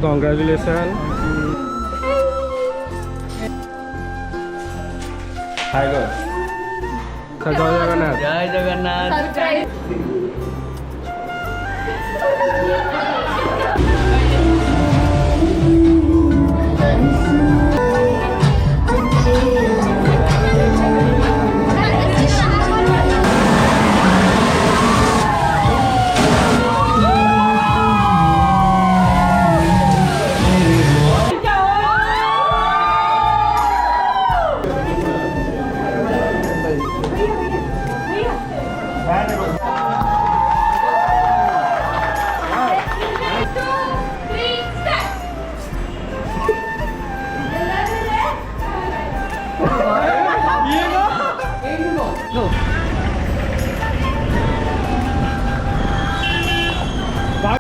Congratulations. Hi, God. Jai Jagannath. जय जगन्नाथ।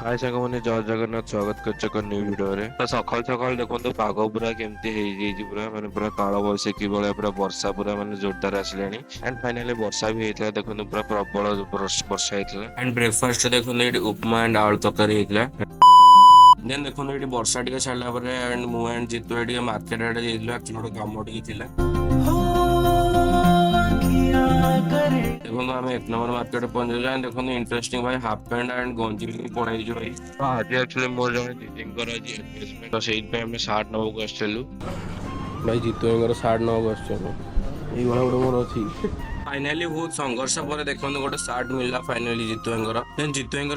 हाय सागमने जय जगन्नाथ स्वागत कर न्यू वीडियो रे तो सकाल सकाल देखो पाग पूरा केमती पूरा माने पूरा काल बैशाखी भाया पूरा वर्षा पूरा माने जोरदार आसलानी एंड फाइनली वर्षा भी होता देखो पूरा प्रबल वर्षा होता एंड ब्रेकफास्ट देखो ये उपमा एंड आलू तरकारी होता देन देखो ये वर्षा टी छाड़ा एंड मु एंड जीतू ये मार्केट आड़े एक्चुअली गोटे कम टी देखो आम एक नंबर मार्केट पहुंचे एंड देखो इंटरेस्टिंग भाई हाफ पैंट एंड गंजी भी पड़ाई भाई आज एक्चुअली मोर जन दीदी एंगेजमेंट तो से सार्ट नवाक आसलु भाई जीतू सार्ट नवाक आसलु गोटे मोर अच्छी फाइनाली बहुत संघर्ष पर देखो गोटे सार्ट मिलला फाइनाली जीतू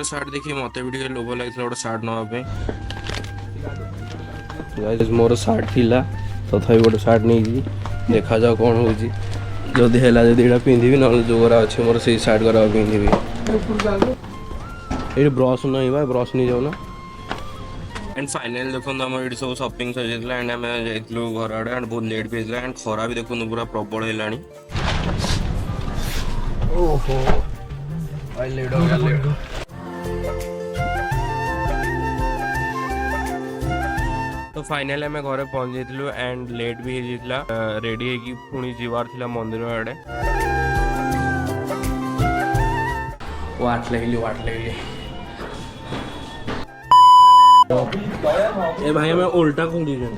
सार्ट देखिए मत भी लोभ लगे गोटे सार्ट नापे मोर सार्ट थिला तथापि गोटे सार्ट नहीं देखा जाओ कौन हो जदि है जदि पिंधि ना जो गरा अच्छे मोर से सार्ट गरा पिंधि ये ब्रश नहीं भाई ब्रश नहीं जाओ ना एंड फाइनल देखो आम ये सब शॉपिंग सर एंड आम जाइलु घर आड़े एंड बहुत लेट भी एंड खरा भी देखो पूरा प्रबल है ओहो भाई लेट हो गया तो फाइनली आम घर पहुंच जाइलु एंड लेट भी होता रेडी है पुणी जीवार थिला मंदिर आड़े वाट लगली ए भाई हमें उल्टा कौन बिणे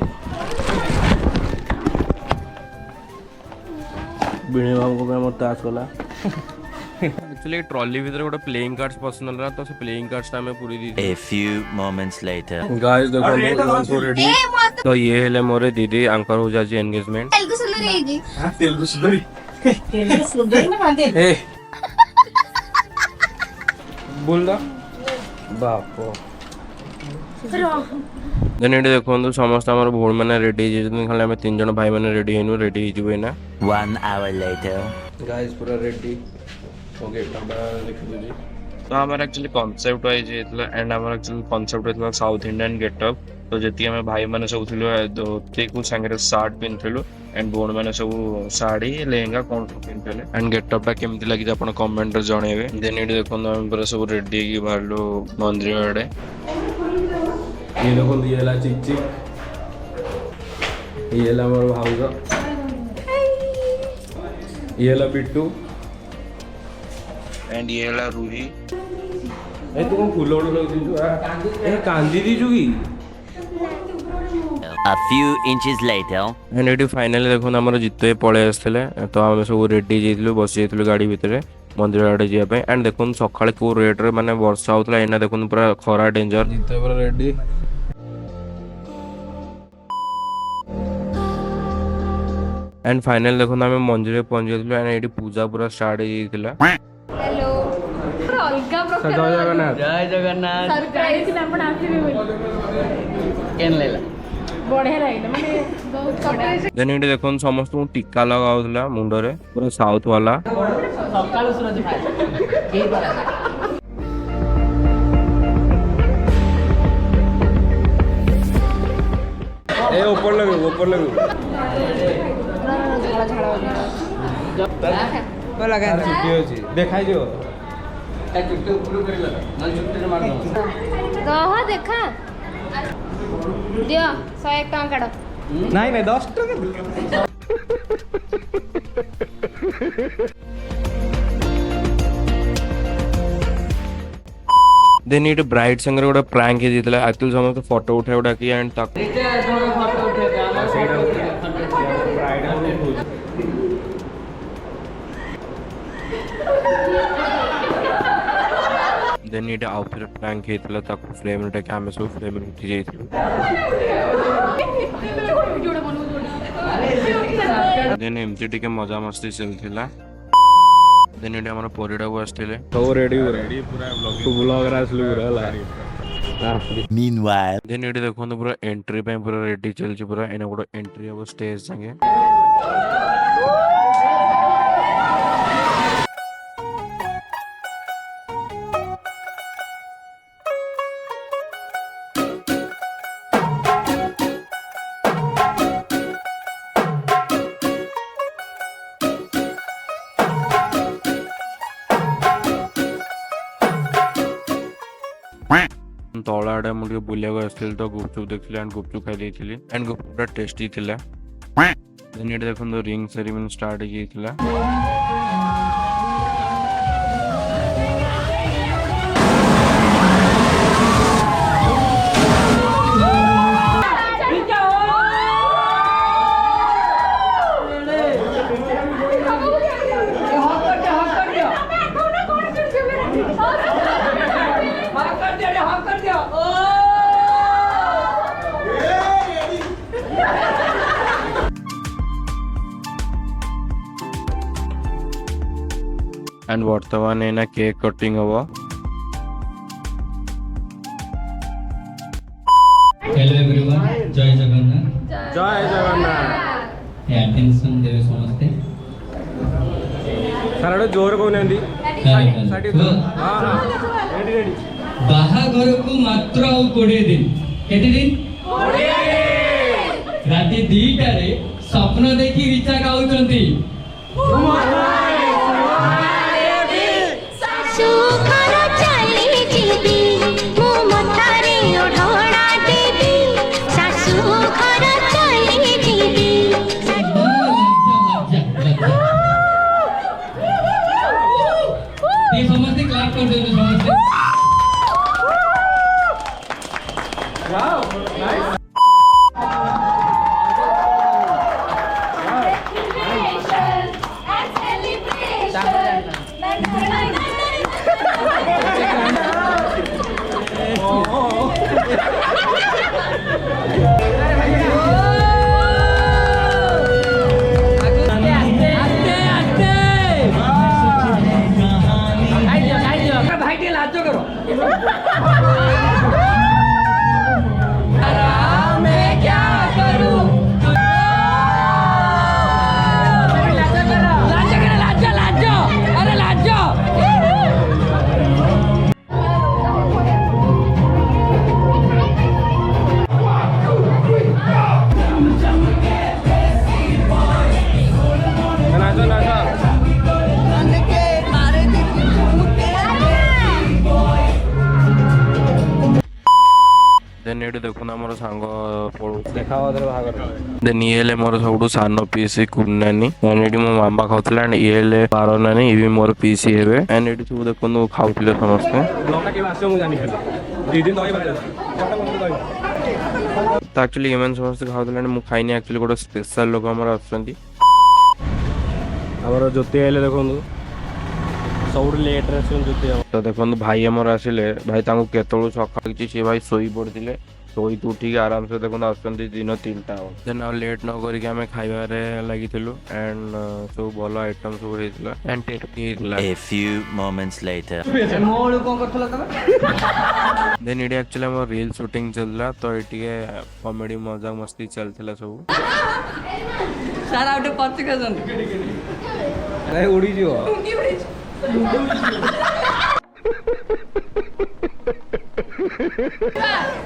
बाबू को मोर तास कला एक्चुअली ट्रॉली भीतर गोटे प्लेइंग कार्ड्स पसंद रहा तो से प्लेइंग कार्ड्स हमें पूरी दी A few moments later. Guys देखो रेडी तो ये हेले मोरे दीदी अंकर हो जाजी एंगेजमेंट तेलुगु सुंदरी ए बोल दा बाप देन ये देखो समस्त हमर भोर माने रेडी जे खाली हम तीन जन भाई माने रेडी हेनु रेडी ही जुबे ना 1 hour later. गाइस पूरा रेडी ओके टंडा लिख दीजिए तो हमारा एक्चुअली कॉन्सेप्ट वाइज एंड हमारा एक्चुअली कॉन्सेप्ट होता साउथ इंडियन गेटअप तो जी आम भाई मैंने सब थी धोती को सांगे सार्ट पिंधलु एंड बोर्ड मैंने सब साड़ी लेहेंगा कौन सब पिंधले एंड गेटअपटा केमती लगी आप कमेंट जनइबे देन ये देखो आम पूरा सब रेडी होगी बाहर मंदिर आड़े ये देखो ये ला चिक चिक ये ला मोर भाउज ये ला बिट्टू एंड ये ला रूही ए तू कौन फूल ओड़ लग दिजु ए कांदी दिजु की A few inches later. And ये फाइनली देखो आम जीत पलि आसते तो आम सब रेडी जाइलु बस जाइलु गाड़ी भितर मंदिर आड़े जावाई एंड देखो सकाଳେ को रेट रे माने वर्षा होता एना देखो पूरा खरा डेंजर जीत पूरा रेडी एंड फाइनल देखो आम मंदिर पहुंच जाइलु एंड ये पूजा पूरा स्टार्ट हो हेलो अलगा प्रकार जय जगन्नाथ जय जगन्नाथ। सरप्राइज ना पण आसीबे बोली केन लेला बढ़िया लागला माने बहुत सरप्राइज देन ये देखो समस्त टीका लगाउला मुंडो रे पूरा साउथ वाला सकाळु सुरज खाए के बाला ए ऊपर लगो को लगा छुट्टी होची देखाई दियो ता चुट्टी ऊपर करला न चुट्टी मार दो कह देखा दियो 101 टका काढ नहीं 10 टका देन ये ब्राइड संगे गोटे प्रांक हे दितला एक्चुअली समस्त फोटो उठाउ डाकी एंड तक ନିଜେ ତମର ଫଟୋ ଉଠେଇବେ ଆମର ଫଟୋ ଉଠେଇବେ देन ये आउ फिर प्रांक हेतला तक फ्रेम रे टाके हमें सब फ्रेम रे उठी जाइथिलु देन एमती टिके मजा मस्ती चलथिला देन ये हमर परिडा को आस्थिले सब रेडी पूरा ब्लॉग रे आसलु पूरा ला Meanwhile. देन ये देखो पूरा एंट्री पे पूरा रेडी चलछि पूरा एने गोटे एंट्री अब स्टेज संगे तला आड़े मुझे बुलिया आसती तो गुपचुप देखी एंड गुपचुप खाई एंड गुपचुप टेस्टी थिला देन ये देखो रिंग सेरेमनी स्टार्ट हो एंड वर्तमान एना केक कटिंग हवा हेलो एवरीवन जय जगन्नाथ जय जगन्नाथ अटेंशन देवे समस्ते सारा जोर को नंदी हां हां रेडी रेडी बाहाघर को मात्र 20 दिन केते दिन 20 राती 2टा रे स्वप्न देखि रिचा गाउचंती सुखर चली जीवी मो मथारे ओढ़ोड़ा देवी सासु घर चली जीवी ये समझते क्लैप कर देते समझते ଭାଇ ଟିକେ ଲାଜ କର देन ये देखो मोर सांग पड़ू देखा भागर देन ये मोर सब सान पीसी कुनानी एंड ये मो मामा खाऊला एंड ये पार नानी ये मोर पीसी हेबे एंड ये सब देखो खाऊले समस्ते ब्लॉग के आसे मु जानि खाली 2 दिन दही बना तो एक्चुअली एमन समस्त खाऊले मु खाइनी एक्चुअली गोटे स्पेशल लोक हमर आछंती हमर ज्योति आइले देखो सब लेट रे ज्योति तो देखो भाई आमर आसिले भाई केतु सका सी भाई शोई पड़ते शोई तो उठिक आराम से देखो आसुँच दिन 3टा देन आ लेट न करके आम खाइबार लगी एंड सब भल आइटम सब होता and tasty A few moments later. मोळू कोन करथला तमे देन ये एक्चुअली आम रील शूटिंग चलला तो ये कॉमेडी मजाक मस्ती चलता सब सारा उठे पछ के जन नहीं उड़ी जो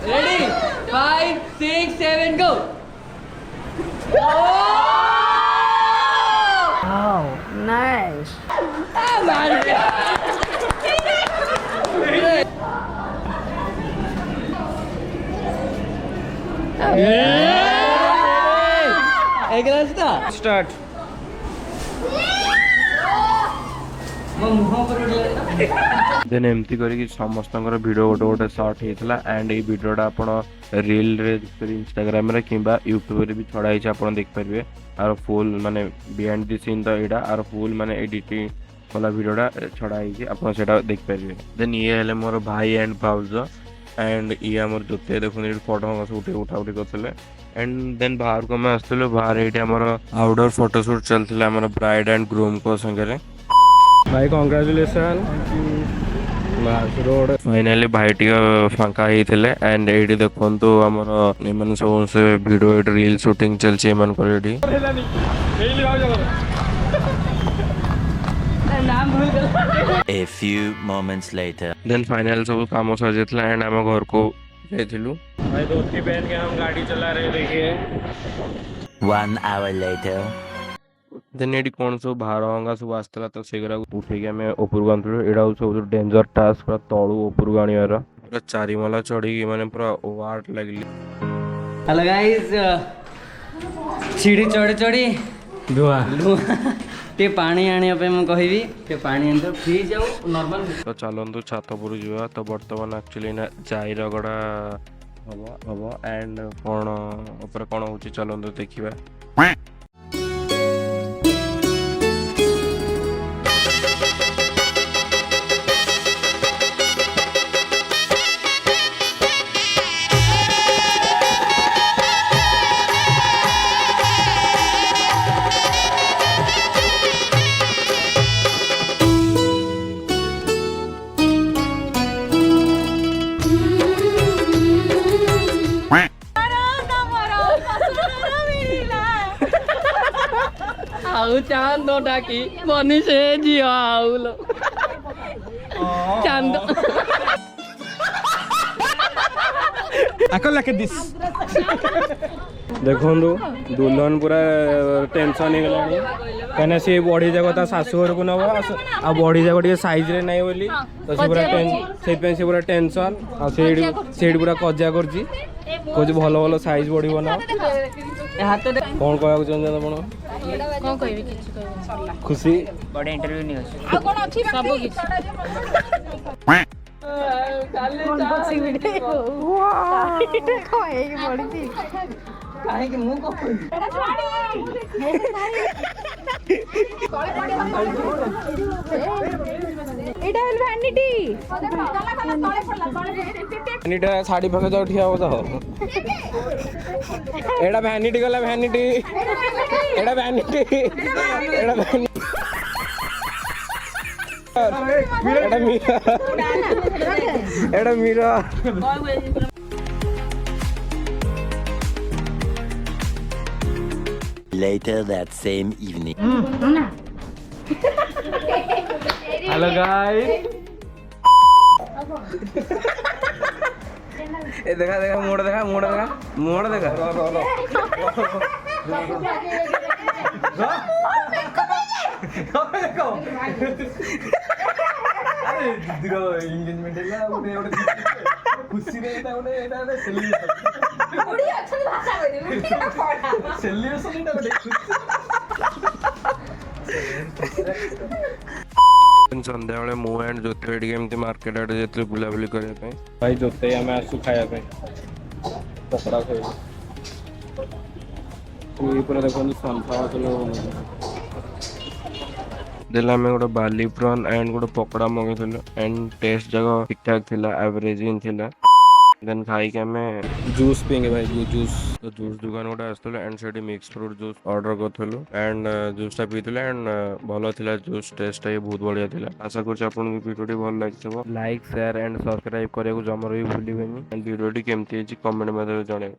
रेडी 5 6 7 गो नाइस एक रास्ता स्टार्ट देन एमती करके समस्तଙ୍କର ଭିडिଓ ଗୋଟେ ଗୋଟେ ସର୍ଟ ହେଇଥିଲା एंड ये भिडियोटा ଆପଣ रील रे इंस्टाग्राम रे किंबा यूट्यूब रे भी छड़ा ହେଇଛି ଆପଣ देख पारिबे आर फुल माने बिहाइंड द सीन तो एडा आर फुल माने एडिटिंग वाला वीडियोटा छड़ा ହେଇଛି ଆପଣ सेटा देख पारिबे देन ये हेले मोर भाई एंड भाउज एंड ये हमर जोते देखुन फोटो उठा उठी करथिले एंड देन बाहर को मैं आसथिलो बाहर एटी हमर आउटडोर फोटोशूट चलथिला हमर ब्राइड एंड ग्रूम को संगे भाई कांग्रेचुलेशन रोड फाइनली भाई फांका ही थे एंड ये देखो आमर एमन सब से वीडियो रील शूटिंग चलछि एमन को एडी A few moments later. Then final सब काम सजेतला एंड हम घर को जाइथिलु भाई धोती पहन के हम गाड़ी चला रहे देखिए 1 hour later. देन एडी कोन सब बाहर हंगा सब आस्तला तो सेगरा उठे के हमें ऊपर गंतलु एडा सब डेंजर टास्क पूरा तळु ऊपर गाणीवार पूरा चारिमला चढ़ी माने पूरा वाट लागली हेलो गाइस सीढ़ी चढ़ी चढ़ी धुआ टे पानी आनिया पे मैं कहबी टे पानी अंदर फ्रीज आउ नॉर्मल तो चलंतु छात पर जुआ तो वर्तमान एक्चुअली ना जाई रगड़ा हबो एंड कोन ऊपर कोन होची चलंतु देखिबा आउ चांद डाकी बनी से जियो आउलो चांद आकल लाके दिस देखंदु दुल्हन पूरा टेंशन हेगलानी कने से बॉडी जगह ता सासु घर को नबो आ बॉडी जगह के साइज रे नै बोली तो से पूरा से पे से पूरा टेंशन आ सेड पूरा कज्जा करजी कुछ भलो भलो साइज बॉडी बना हाथ कोन कहया को चंदन आपण कौन कहबी किछ कहबी खुशी बड़े इंटरव्यू नहीं अछि आ कोन अछि सब किछ अनबॉक्सिंग वीडियो वाह खोए की पड़ी काहे कि मु को एटा हेल वैनिटी वैनिटी साड़ी पके जाउ ठिया हो तो एडा वैनिटी गला वैनिटी एडा वैनिटी एडा वैनिटी एडा मीरा एडा Meera Later that same evening. Hello guys ए देखा देखा मोड़ देखा मोड़ देखा मोड़ देखा अरे दिरो एंगेजमेंट है उडे उडे खुशी रे एटा उडे एटा सेलिब्रेशन उडी अच्छा भाषा कहि दे उडी पढ़ा सेलिब्रेशन एटा उडे संध्या बेले मु एंड जोते एडी केमती मार्केट आडे जेतले बुलाबुली करे पे भाई जोते हमें आसु खाया पे पकड़ा खाई ये पूरा देखो सनफ्लावर चलो देला में गोटे बाली प्रॉन एंड गोटे पकोड़ा मंगेथिलु एंड टेस्ट जगह ठीक ठाक थिला एवरेज इन थिला देन खाई के हमें जूस पियेंगे भाई जूस तो जूस दुकान गोटे आसथिलु एंड सेठी मिक्स फ्रूट जूस ऑर्डर करथिलु एंड जूस टा पीथिलु एंड भलो थिला जूस टेस्ट ये बहुत बढ़िया थिला आशा करछि आपन को वीडियो भल लागिथबो लाइक शेयर एंड सब्सक्राइब करे को जमर भी भूलिबेनी एंड वीडियो केमती है कमेंट में जणाइबे।